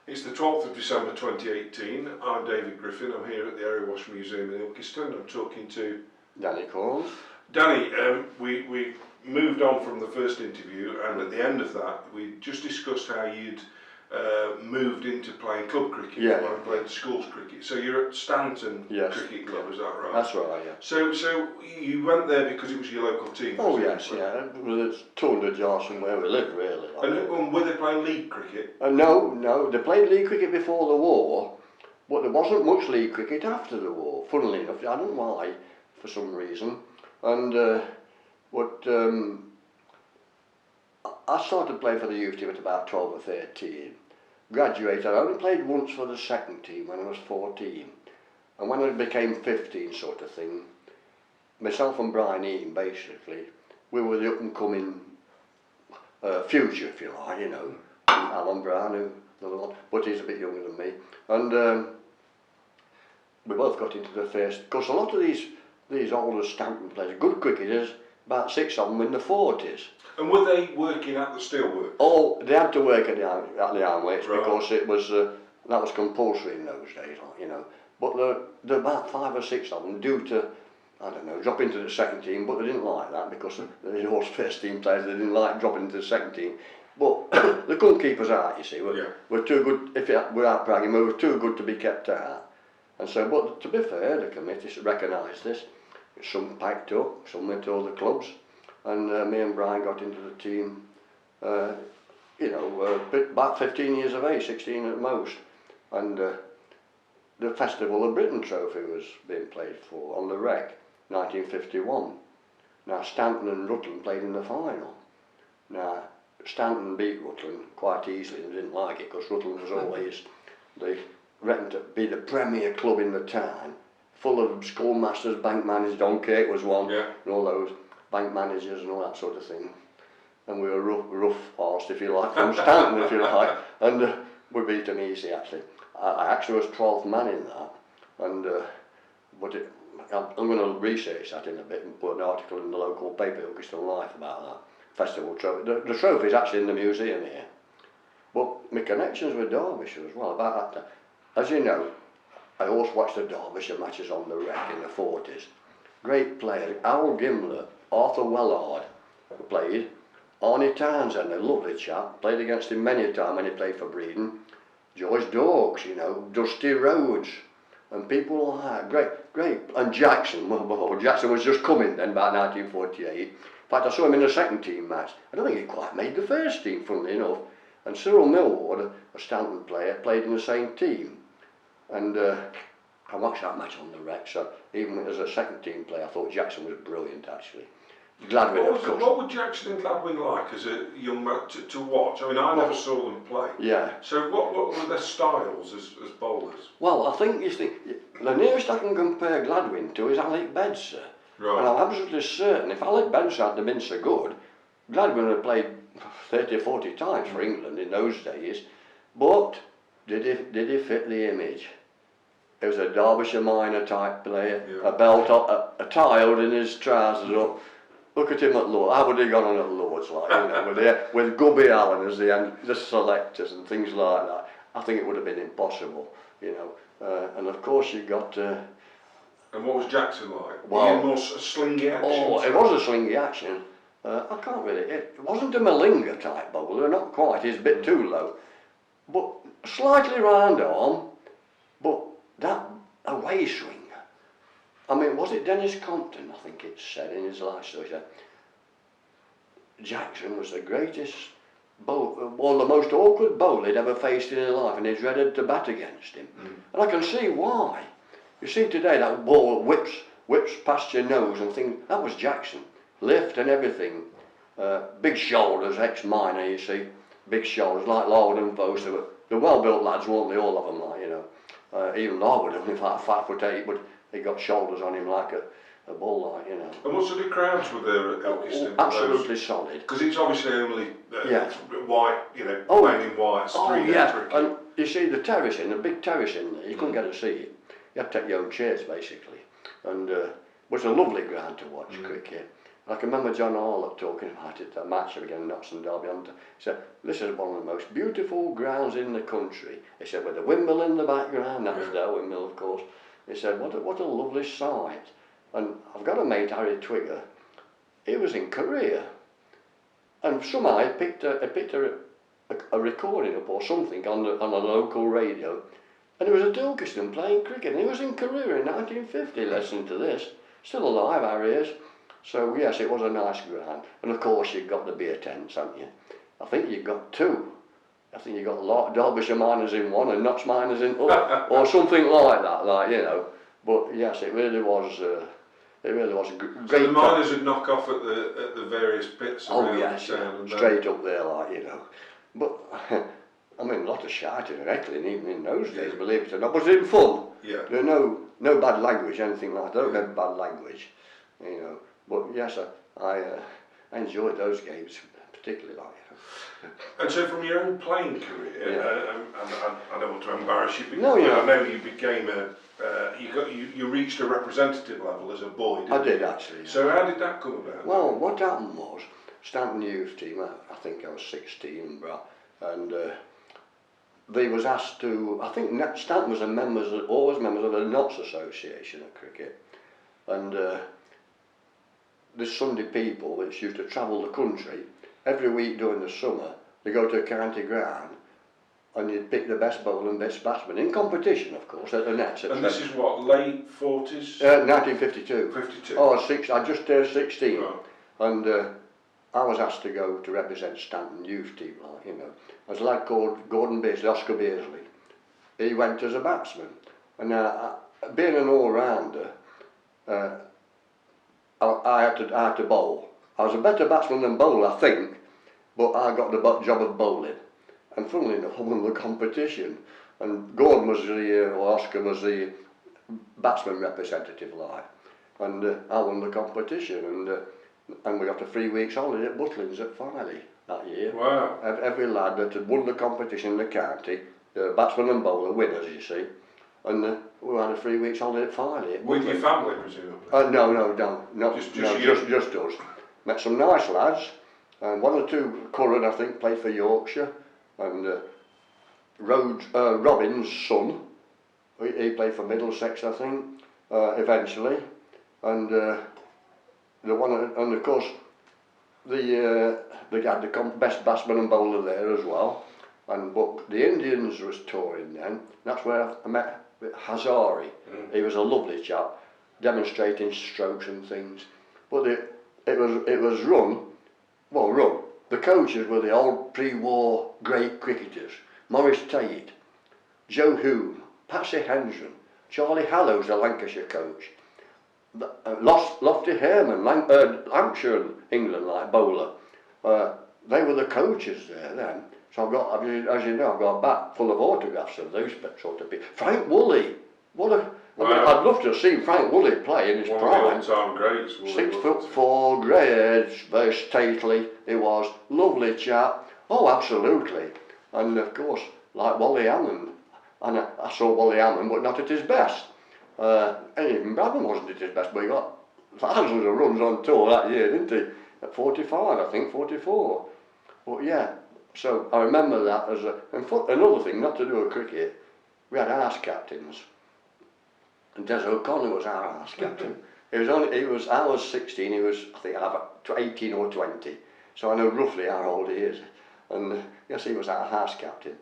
It's the 12th of December 2018. I'm David Griffin. I'm here at the Area Wash Museum in Ilkeston. I'm talking to Danny Corns. Danny. We moved on from the first interview, and at the end of that, we just discussed how you'd moved into playing club cricket rather than playing schools cricket. So you're at Stanton Cricket Club, is that right? That's right, yeah. So you went there because it was your local team? Oh yes, yeah. Well, it's 200 yards from where we live, really. And were they playing league cricket? No, they played league cricket before the war, but there wasn't much league cricket after the war, funnily enough. I don't know why, for some reason. And I started playing for the youth team at about 12 or 13. Graduated, I only played once for the second team when I was 14. And when I became 15 sort of thing, myself and Brian Eaton basically, we were the up and coming future, if you like, you know. Alan Brown, but he's a bit younger than me. And we both got into the first, because a lot of these older Stanton players, good cricketers, about 6 of them in the 40s. And were they working at the steelworks? Oh, they had to work at the ironworks, right, because it was that was compulsory in those days, like, you know. But there about 5 or 6 of them, due to, I don't know, drop into the second team, but they didn't like that because the horse first team players, they didn't like dropping into the second team. But they couldn't keep us out, you see. We're too good, without bragging, we were too good to be kept out. And so, but to be fair, the committee recognised this. Some packed up, some went to other clubs, and me and Brian got into the team, about 15 years of age, 16 at most. And the Festival of Britain trophy was being played for on the Rec, 1951. Now Stanton and Rutland played in the final. Now Stanton beat Rutland quite easily, and they didn't like it because Rutland was always, they reckoned to be the premier club in the town, full of schoolmasters, bank managers. Don Kirk was one, and all those bank managers and all that sort of thing. And we were rough-horsed, if you like, from Stanton, if you like, and we beat them easy, actually. I actually was 12th man in that, and I'm going to research that in a bit and put an article in the local paper, Ilkeston Life, about that festival trophy. The trophy is actually in the museum here. But my connections with Derbyshire as well, about that. As you know, I always watched the Derbyshire matches on the Rec in the 40s. Great players, Al Gimler, Arthur Wellard played, Arnie Townsend, a lovely chap, played against him many a time when he played for Breedon, George Dorks, you know, Dusty Rhodes, and people like that, great, and Jackson, well, Jackson was just coming then, about 1948. In fact, I saw him in the second team match. I don't think he quite made the first team, funnily enough. And Cyril Millward, a Stanton player, played in the same team. And I watched that match on the Rec, so even as a second team player, I thought Jackson was brilliant, actually. Gladwin, of course. What were Jackson and Gladwin like as a young man to watch? I mean, I never saw them play. Yeah. So what were their styles as bowlers? Well, I think the nearest I can compare Gladwin to is Alec Bedser. Right. And I'm absolutely certain if Alec Bedser hadn't been so good, Gladwin had played 30 or 40 times for England in those days. But did he fit the image? He was a Derbyshire minor type player, a belt up, a tie holding his trousers up. Look at him at Lords. How would he gone on at Lords, like, you know, with Gubby Allen as the selectors and things like that? I think it would have been impossible, you know. And of course you got. And what was Jackson like? Well, more slingy action. Oh, it was a slingy action. I can't really. It wasn't a Malinga type bowler, not quite. He's a bit too low, but slightly round arm. But that away swing. I mean, was it Dennis Compton, I think it said in his life story, he said, Jackson was the greatest bowler, well, the most awkward bowler he'd ever faced in his life, and he's ready to bat against him. And I can see why. You see today, that ball whips past your nose and things, that was Jackson. Lift and everything. Big shoulders, ex-miner, you see. Big shoulders, like Lord and Vos. They're well-built lads, weren't they, all of them, like, you know. Even Lord would have been like 5'8", but he got shoulders on him like a bull, like, you know. And what sort of crowds were there at Ilkeston? Absolutely solid. Because it's obviously only white, you know, playing in white, cricket. And you see the terracing, the big terrace in there, you couldn't get to see it. You had to take your own chairs, basically. And it was a lovely ground to watch cricket. I can remember John Harlock talking about it, that match against Notts and Derby, and he said, this is one of the most beautiful grounds in the country. He said, with the windmill in the background, that's their windmill of course. He said, what a lovely sight. And I've got a mate, Harry Twigger, he was in Korea. And somehow he picked a recording up or something on a local radio. And it was at Ilkeston playing cricket, and he was in Korea in 1950 listening to this. Still alive, Harry is. So yes, it was a nice ground. And of course you've got the beer tents, haven't you? I think you've got two. I think you've got a lot of Derbyshire miners in one and Notts miners in other, or something like that, like, you know. But yes, it really was a great. So the miners would knock off at the various pits around the town, and straight up there, like, you know. But I mean, a lot of shouting and heckling even in those days, believe it or not. But it was fun. Yeah. There were no bad language, anything like that. No bad language, you know. But yes, I enjoyed those games particularly, like, you know. And so, from your own playing career, I don't want to embarrass you, because I know you became you reached a representative level as a boy. Didn't I did you? actually. Yeah. So how did that come about? Well, what happened was, Stanton Youth Team, I think I was 16, and they was asked to, I think Stanton was always members of the Notts Association of Cricket, and this Sunday people which used to travel the country, every week during the summer, they go to a county ground, and you'd pick the best bowler and best batsman, in competition of course, at the nets. And this is what, late 40s? 1952. 52. Oh, I just turned 16, Right. and I was asked to go to represent Stanton Youth Team, like, you know. There's a lad called Gordon Beardsley, Oscar Beardsley. He went as a batsman, and being an all-rounder, I had to bowl. I was a better batsman than bowler, I think, but I got the job of bowling. And funnily enough, I won the competition. And Gordon was or Oscar was the batsman representative, like. And I won the competition, and we got a 3 weeks holiday at Butlins at Filey that year. Wow. Every lad that had won the competition in the county, batsman and bowler, winners, you see. And we had a 3 weeks holiday at Filey. With your family, presumably? No, just us. Met some nice lads, and one or two current, I think, played for Yorkshire, and Robin's son, he played for Middlesex, I think, eventually, and of course they had the best batsman and bowler there as well, but the Indians was touring then. That's where I met Hazari. He was a lovely chap, demonstrating strokes and things, but it was run. The coaches were the old pre-war great cricketers: Maurice Tate, Joe Hume, Patsy Hendren, Charlie Hallows, the Lancashire coach, Lofty Herman, Lancashire, England, like bowler. They were the coaches there then. So I've got, as you know, I've got a bat full of autographs of those sort of people. Frank Woolley, I mean, I'd love to have seen Frank Woolley play in his prime. One of the all-time greats. 6'4", grey, very stately. He was lovely chap. Oh, absolutely. And of course, like Wally Hammond, and I saw Wally Hammond, but not at his best. And even Bradman wasn't at his best, but he got thousands of runs on tour that year, didn't he? At 45, I think, 44. But yeah, so I remember that as another thing, not to do with cricket. We had house captains. And Des O'Connor was our house captain. I was 16, he was, I think, 18 or 20. So I know roughly how old he is. And yes, he was our house captain.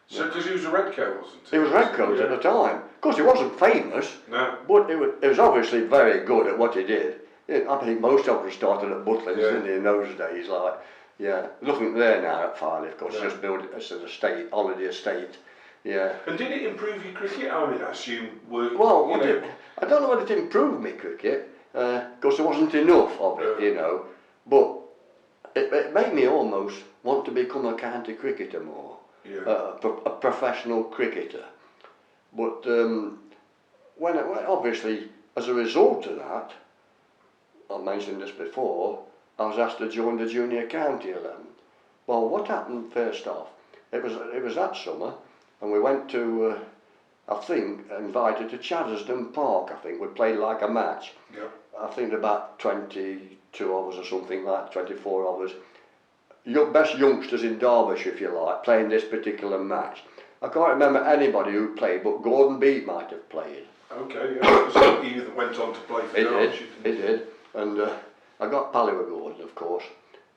So, because he was a redcoat, wasn't he? He was redcoat at the time. Of course, he wasn't famous, but he was obviously very good at what he did. I think most of us started at Butlins, didn't they, in those days, like, yeah. Nothing there now at Filey, of course, just built it as an estate, holiday estate. Yeah. And did it improve your cricket? I mean, I assume I don't know whether it improved me cricket, because there wasn't enough of it, you know. But it made me almost want to become a county cricketer more, a professional cricketer. But when obviously, as a result of that, I mentioned this before, I was asked to join the junior county 11. Well, what happened first off? It was that summer. And we went to, I think, invited to Chaddersden Park, I think. We played like a match. Yeah. I think about 22 of us or something like 24 of us. Best youngsters in Derbyshire, if you like, playing this particular match. I can't remember anybody who played, but Gordon Beat might have played. Okay, yeah. So he went on to play for Derbyshire. He did. And I got pally with Gordon, of course.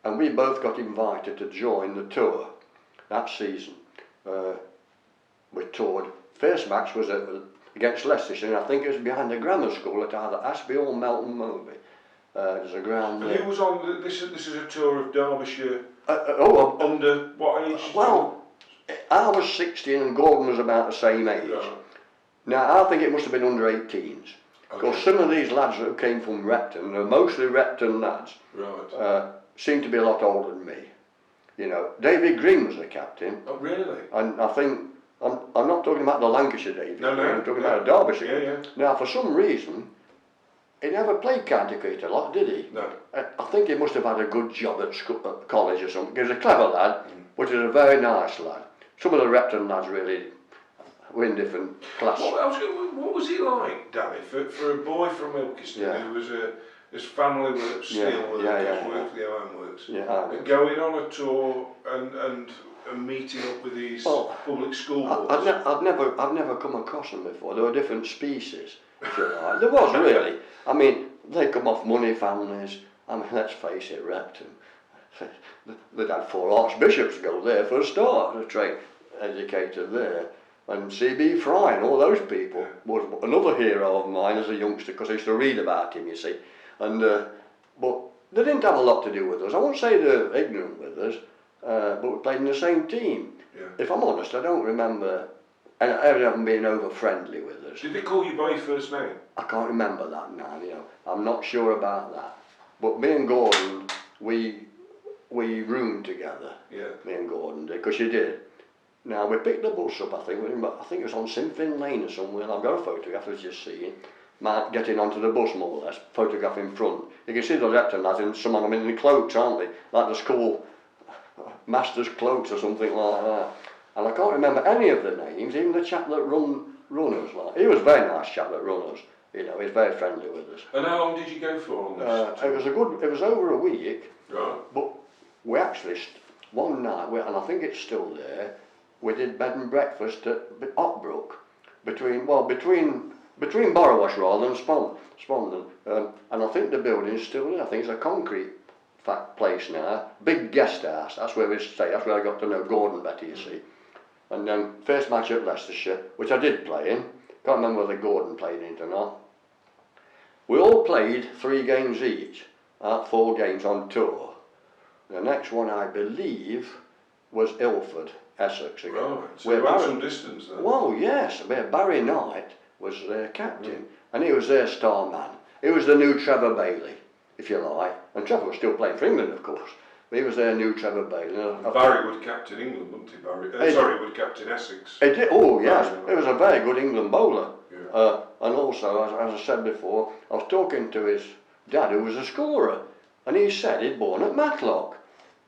And we both got invited to join the tour that season. We toured. First match was against Leicestershire, and I think it was behind the grammar school at either Ashby or Melton Mowbray. There's a ground there. And who was on this is a tour of Derbyshire under what age? Well, I was 16 and Gordon was about the same age. Right. Now, I think it must have been under 18s. Because some of these lads who came from Repton, they're mostly Repton lads, right. Seemed to be a lot older than me. You know, David Green was the captain. Oh, really? And I think, I'm not talking about the Lancashire David Green, I'm talking about Derbyshire. Yeah, yeah. Now, for some reason, he never played county cricket a lot, did he? No. I think he must have had a good job at college or something. He was a clever lad, but he was a very nice lad. Some of the Repton lads really were in different class. What was he like, Danny, for a boy from Ilkeston who was his family were still worked for the ironworks, going on a tour and meeting up with these public school boys? I've never come across them before. They were different species, if you like. There was really. I mean, they come off money families. I mean, let's face it, Repton. They'd had 4 archbishops go there for a start, a train educated there. And C.B. Fry and all those people was another hero of mine as a youngster, because I used to read about him, you see. And but they didn't have a lot to do with us. I won't say they're ignorant with us, but we played in the same team. Yeah. If I'm honest, I don't remember everyone being over friendly with us. Did they call you by your first name? I can't remember that now. You know, I'm not sure about that. But me and Gordon, we roomed together. Yeah. Me and Gordon did, because you did. Now, we picked the bus up, I think it was on Sinfin Lane or somewhere, and I've got a photograph, as you've seen, Mark getting onto the bus more or less, photograph in front. You can see the Repton lads, and some of them in the cloaks, aren't they? Like the school master's cloaks or something like that. And I can't remember any of the names, even the chap that run us. Like. He was a very nice chap that run us, you know, he was very friendly with us. And how long did you go for on this? It was over a week, right. But we actually, one night, and I think it's still there, we did bed and breakfast at Ockbrook, between Borrowash rather than Spondon, and I think the building's still there. I think it's a concrete place now, big guest house. That's where we stay. That's where I got to know Gordon better, you see. And then first match at Leicestershire, which I did play in. Can't remember whether Gordon played in it or not. We all played 3 games each, 4 games on tour. The next one, I believe, was Ilford, Essex again. Right, so you had some distance then. Well, yes, Barry Knight was their captain, and he was their star man. He was the new Trevor Bailey, if you like, and Trevor was still playing for England, of course, but he was their new Trevor Bailey. Barry would captain England, wouldn't he, Barry? Would captain Essex. He did, oh yes, he was a very good England bowler. Yeah. And also, as I said before, I was talking to his dad, who was a scorer, and he said he'd born at Matlock.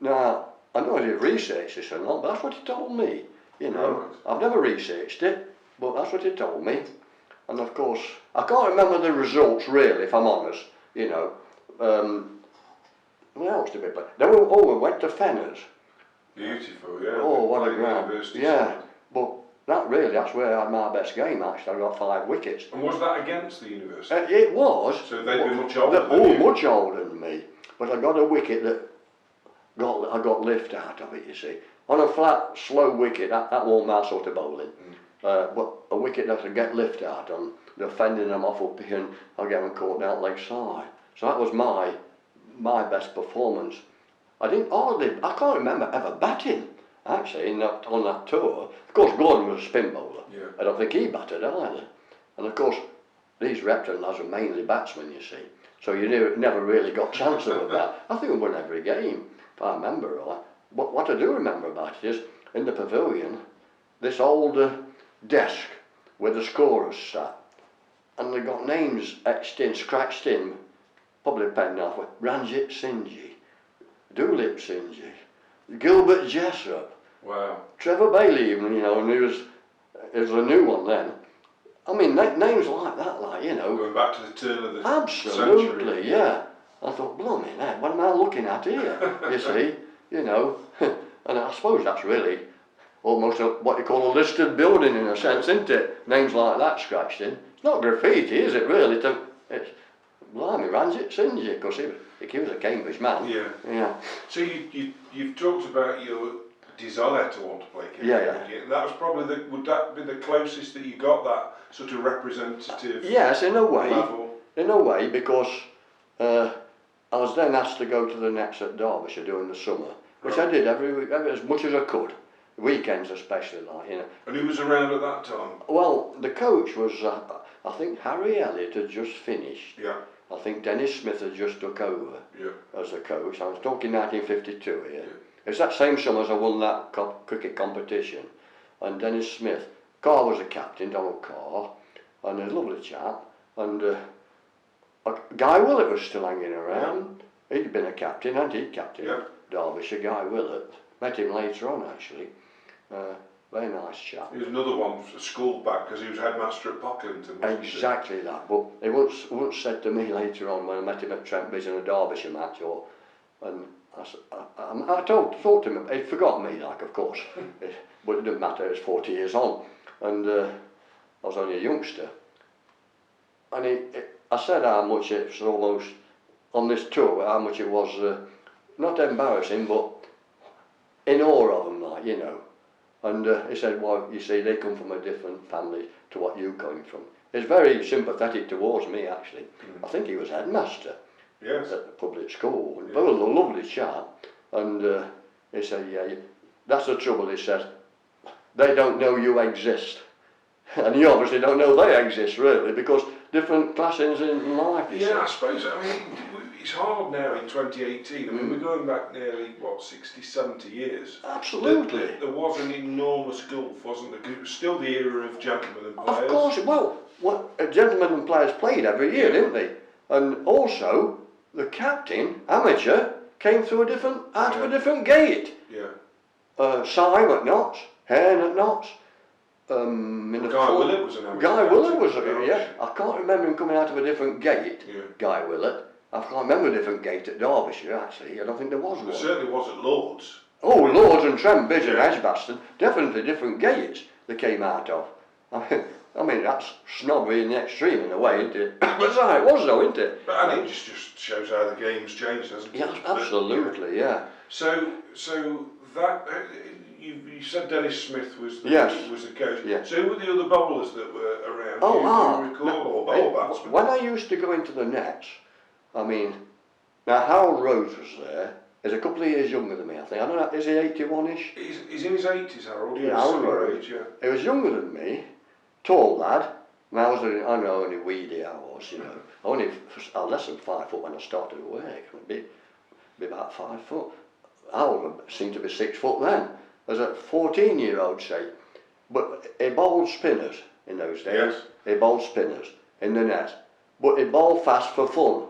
Now, I don't know if you've researched this or not, but that's what he told me. You know, right. I've never researched it, but that's what he told me. And of course, I can't remember the results really, if I'm honest. You know, what else did we play? Then we went to Fenners. Beautiful, yeah. Oh, what a ground! Yeah, side. But that's where I had my best game. Actually, I got 5 wickets. And was that against the university? It was. So they'd be much older than you? Much older than me. But I got a wicket that. I got lift out of it, you see. On a flat, slow wicket, that won't my sort of bowling. But a wicket that I get lift out on, they're fending them off up here and I get them caught down leg side. So that was my best performance. I can't remember ever batting, actually, on that tour. Of course, Gordon was a spin bowler. Yeah. I don't think he batted either. And of course, these Repton lads were mainly batsmen, you see. So you never really got chances with that. I think we won every game. If I remember right. But what I do remember about it is, in the pavilion, this old desk where the scorers sat, and they got names etched in, scratched in, probably penned off, with Ranjit Singhji, Dulip Singhji, Gilbert Jessup, wow, Trevor Bailey even, you know, and he was a new one then. I mean, names like that, like, you know. Going back to the turn of the Absolutely, century. yeah. I thought, blimey, now, what am I looking at here? You see, you know. And I suppose that's really almost what you call a listed building in a sense, isn't it? Names like that scratched in. It's not graffiti, is it, really? It's, blimey, Ranjit Singh, because he was a Cambridge man. Yeah. Yeah. So you've talked about your desire to want to play cricket. Yeah. That was probably would that be the closest that you got that sort of representative Yes, in a way. level? In a way, because I was then asked to go to the nets at Derbyshire during the summer, which I did every week, as much as I could. Weekends especially, like, you know. And who was around at that time? Well, the coach was, I think Harry Elliott had just finished. Yeah. I think Dennis Smith had just took over as the coach. I was talking 1952 here. It's that same summer as I won that cricket competition. And Dennis Smith, Carr was the captain, Donald Carr, and a lovely chap. And Guy Willett was still hanging around. He'd been a captain, and he'd captain Derbyshire, Guy Willett. Met him later on, actually. Very nice chap. He was another one for school back because he was headmaster at Pocklington. Exactly that. But he once said to me later on when I met him at Trent Bridge in a Derbyshire match, and I told him, he'd forgotten me, like, of course, but it didn't matter, it was 40 years on, and I was only a youngster. And I said how much it's almost, on this tour, how much it was, not embarrassing, but in awe of them, like, you know. And he said, well, you see, they come from a different family to what you come from. He's very sympathetic towards me, actually. I think he was headmaster at the public school. But a lovely chap. And he said, yeah, that's the trouble, he said. They don't know you exist. And you obviously don't know they exist, really, because different classes in life. Yeah, I suppose, I mean, it's hard now in 2018. I mean, we're going back nearly, 60, 70 years. Absolutely. There was an enormous gulf, wasn't there? 'Cause it was still the era of gentlemen and players. Of course, well, gentlemen and players played every year, didn't they? And also, the captain, amateur, came through out of a different gate. Yeah. Syme at Notts, Herne at Notts. Guy Willett was an amateur. Guy Willett was, I can't remember him coming out of a different gate, Guy Willett. I can't remember a different gate at Derbyshire, actually. I don't think there was one. There certainly was at Lord's. Oh, Lord's and Trent Bridge and Edgbaston, definitely different gates they came out of. I mean, that's snobbery in the extreme in a way, isn't it? But that's how it was, though, isn't it? But and it just shows how the game's changed, doesn't it? Yeah, absolutely, yeah. So that you said Dennis Smith was the coach. Yeah. So who were the other bowlers that were around? Oh, do you recall, or bowl batsmen? When I used to go into the nets, I mean, now Harold Rhodes was there. He's a couple of years younger than me, I think. I don't know, is he 81-ish? He's in his 80s, Harold. Yeah, Harold Rhodes. He was younger than me, tall lad. And I know only weedy I was, you know. I was less than 5 foot when I started work. I'd be about 5 foot. Harold seemed to be 6 foot then. As a 14-year-old, say. But he bowled spinners in those days. Yes. He bowled spinners in the net. But he bowled fast for fun.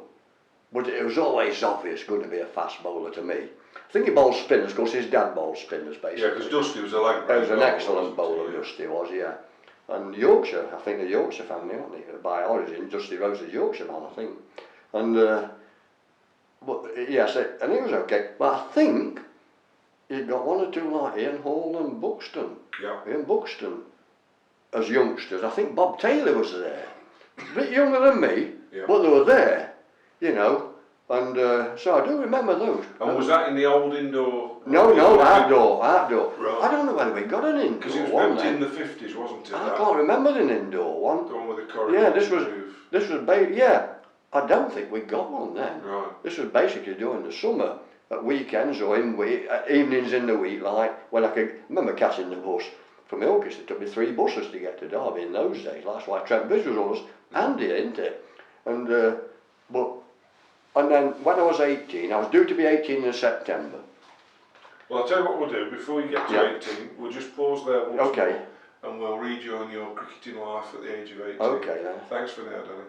But it was always obvious going to be a fast bowler to me. I think he bowled spinners because his dad bowled spinners, basically. Yeah, because Dusty was a leg break. He was an excellent bowler, Dusty was, yeah. And Yorkshire, I think the Yorkshire family, aren't they? By origin, Dusty Rose is Yorkshire man, I think. And, but yes, and he was okay. But I think you'd got one or two like Ian Hall and Buxton. Yeah. Ian Buxton as youngsters. I think Bob Taylor was there. A bit younger than me, but they were there, you know. And so I do remember those. And was that in the old indoor? No, outdoor. Right. I don't know whether we got an indoor one. Because it was built in the 50s, wasn't it? I can't remember an indoor one. The one with the corridor. Yeah, this was I don't think we got one then. Right. This was basically during the summer, at weekends or evenings in the week, like when I could remember catching the bus from Ilkeston. It took me 3 buses to get to Derby in those days. That's why Trent Bridge was always handy, isn't it? And and then when I was 18, I was due to be 18 in September. Well, I'll tell you what we'll do. Before you get to 18, we'll just pause there once more, and we'll rejoin your cricketing life at the age of 18. Okay then. Thanks for now, Danny.